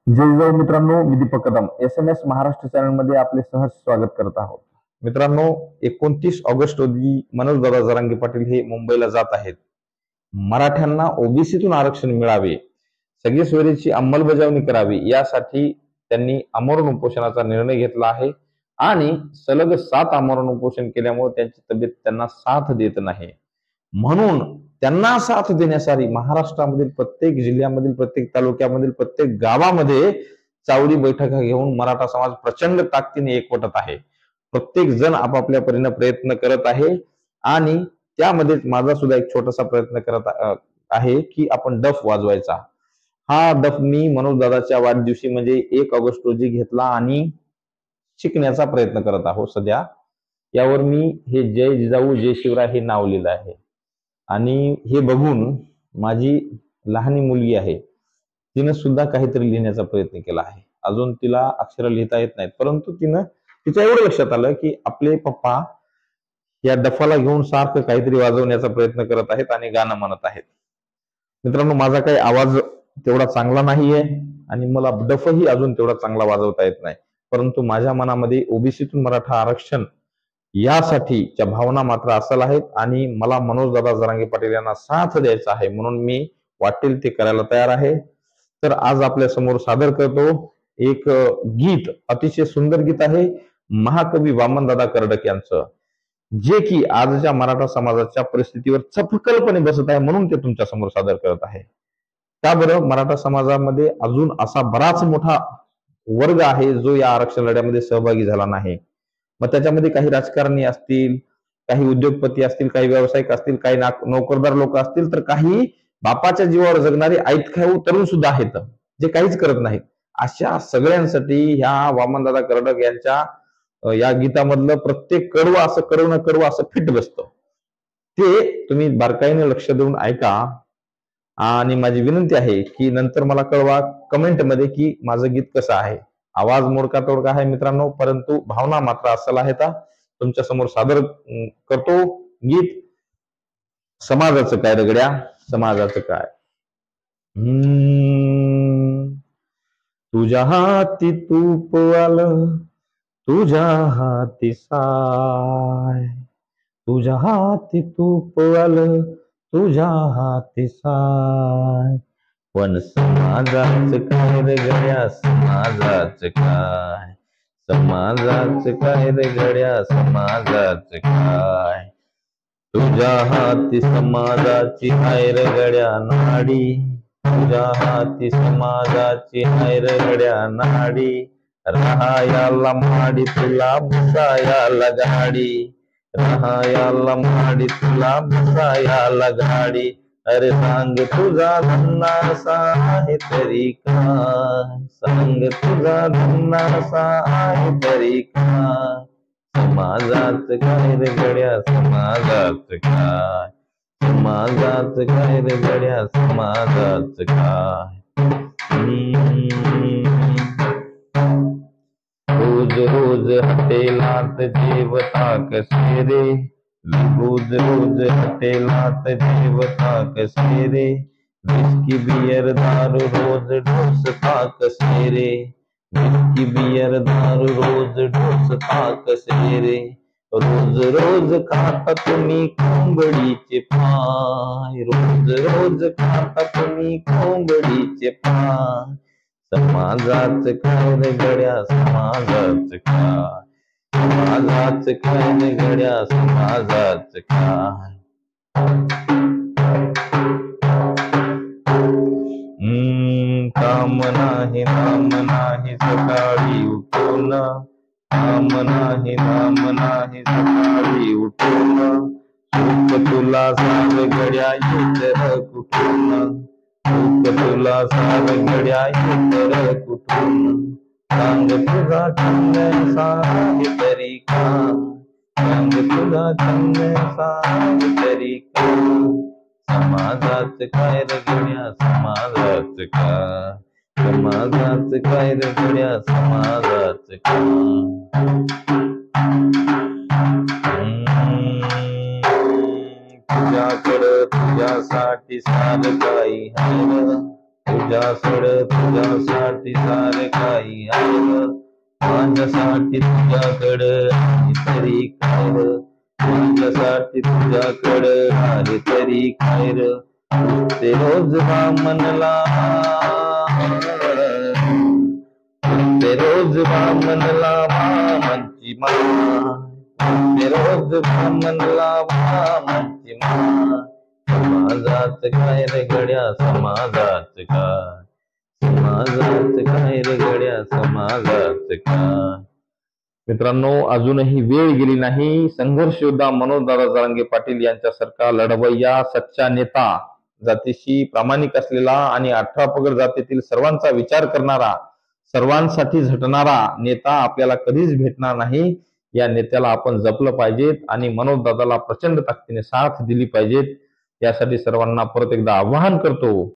जय जय मित्रांनो, मी Deepak Kadam SMS Maharashtra channel मध्ये आपले सहर्ष स्वागत करत आहोत. मित्रांनो, 29 ऑगस्ट रोजी मनोजदादा जरांगे पाटील हे मुंबईला जात आहेत. मराठ्यांना ओबीसीतून आरक्षण मिळावे, सगळी सोयरीची अंमलबजावणी करावी यासाठी त्यांनी आमरण उपोषणाचा निर्णय घेतला आहे आणि सलग 7 आमरण उपोषण केल्यामुळे त्यांची तब्येत त्यांना साथ देत नाही. म्हणून त्यांना साथ देण्यासाठी महाराष्ट्रामधील प्रत्येक जिल्ह्यामधील, प्रत्येक तालुक्यामधील, प्रत्येक गावामध्ये चावडी बैठका घेऊन मराठा समाज प्रचंड ताकदीने एकवटत आहे. प्रत्येक जण आपापल्या परीने प्रयत्न करत आहे आणि त्यामध्ये माझा सुद्धा एक छोटासा प्रयत्न करत आहे की आपण डफ वाजवायचा. हा डफ मी मनोजदादाच्या वाढदिवशी म्हणजे 1 ऑगस्ट रोजी घेतला आणि शिकण्याचा प्रयत्न करत आहोत. सध्या यावर मी हे जय जिजाऊ जय शिवराय हे नाव लिहिलं आहे आणि हे बघून माझी लहानी मुलगी आहे, तिनं सुद्धा काहीतरी लिहिण्याचा प्रयत्न केला आहे. अजून तिला अक्षर लिहिता येत नाहीत, परंतु तिच्या एवढं लक्षात आलं की आपले पप्पा या डफाला घेऊन सारखं काहीतरी वाजवण्याचा प्रयत्न करत आहेत आणि गाणं म्हणत आहेत. मित्रांनो, माझा काही आवाज तेवढा चांगला नाहीये आणि मला डफही अजून तेवढा चांगला वाजवता येत नाही, परंतु माझ्या मनामध्ये ओबीसीतून मराठा आरक्षण यासाठीच्या भावना मात्र असल आहेत आणि मला मनोजदादा जरांगे पाटील यांना साथ द्यायचा आहे, म्हणून मी वाटेल ते करायला तयार आहे. तर आज आपल्या समोर सादर करतो एक गीत, अतिशय सुंदर गीत आहे महाकवी वामनदादा कर्डक यांचं, जे की आजच्या मराठा समाजाच्या परिस्थितीवर चपखलपणे बसत आहे, म्हणून ते तुमच्या समोर सादर करत आहे. का बरं? मराठा समाजामध्ये अजून असा बराच मोठा वर्ग आहे जो या आरक्षण लढ्यामध्ये सहभागी झाला नाही. मग त्याच्यामध्ये काही राजकारणी असतील, काही उद्योगपती असतील, काही व्यावसायिक असतील, काही नोकरदार लोक असतील, तर काही बापाच्या जीवावर जगणारे ऐतखाऊ तरुण सुद्धा आहेत जे काहीच करत नाहीत. अशा सगळ्यांसाठी ह्या वामनदादा कर्डक यांच्या या गीतामधलं प्रत्येक कडवं असं फिट बसतं. ते तुम्ही बारकाईने लक्ष देऊन ऐका आणि माझी विनंती आहे की नंतर मला कळवा कमेंट मध्ये की माझं गीत कसं आहे. आवाज मोडका तोडका आहे मित्रांनो, परंतु भावना मात्र असल आहेत. तुमच्या समोर सादर करतो गीत समाजाचं काय रगड्या, समाजाचं काय. तुझ्या हाती तूप आलं, तुझ्या हाती साय, तुझ्या हाती तूप आलं, तुझ्या हाती साय, पण समाजाचं काय रे गड्या, समाजाचं काय, समाजाचं काय रे गड्या, समाजाचं काय. तुझ्या हाती समाजाची हाय रे गड्या नाडी, तुझ्या हाती समाजाची हाय रे गड्या नाडी, राहायाला माडी तुला बसायाला गाडी, राहायाला माडी तुला बसायाला गाडी. अरे सांग तुझा धन्ना असा आहे तरी काय, सांग तुझा धन्ना असा आहे तरी काय. समाजाचं काय रे गड्या, समाजाचं काय, समाजाचं काय रे गड्या, समाजाचं काय. रोज रोज हटेलात जेवता कसे रे, रोज रोज हटेलात जेवता कसे रे, विस्की बियर दारू रोज ढोसता कसे रे, विस्की बियर दारू रोज ढोसता कसे रे. रोज रोज खाता तुम्ही कोंबडीचे पाय, रोज रोज खाता तुम्ही कोंबडीचे पाय. समाजाचं काय रे गड्या, समाजाचं काय, समाजाचं काय रे गड्या, समाजाचं काय. काम नाही नाम नाही सकाळी उठून, काम नाही नाम नाही सकाळी उठून, सुख तुला सार गड्या इतर कुठून, सुख तुला सार गड्या इतर कुठून. सांग तुझा छंद आहे तरी का, सांग तुझा छंद आहे तरी का. समाजाचं काय रे गड्या, समाजाचं काय, समाजाचं काय रे गड्या, समाजाचं काय. तुझ्याकडं तुझ्यासाठी सार काही हाय, तुझ्यासाठी सारे काही आहे ग, माझ्यासाठी तुझ्याकडं आहे तरी काय र, माझ्यासाठी तुझ्याकडं आहे तरी काय र, ते रोज म्हणला, ते रोज म्हणला मामांची मा, ते रोज म्हणला मामांची मा, समाजात काय रे गड्या समाजात काय, समाजात काय रे गड्या समाजात काय. मित्रांनो, अजूनही वेळ गेली नाही. संघर्ष योद्धा मनोजदादा जरांगे पाटील यांच्यासारखा लढवय्या सच्चा नेता, जातीशी प्रामाणिक असलेला आणि 18 पगड जातीतील सर्वांचा विचार करणारा, सर्वांसाठी झटणारा नेता आपल्याला कधीच भेटणार नाही. या नेत्याला आपण जपलं पाहिजेत आणि मनोजदादाला प्रचंड ताकदीने साथ दिली पाहिजेत. यासाठी सर्वांना परत एकदा आवाहन करतो.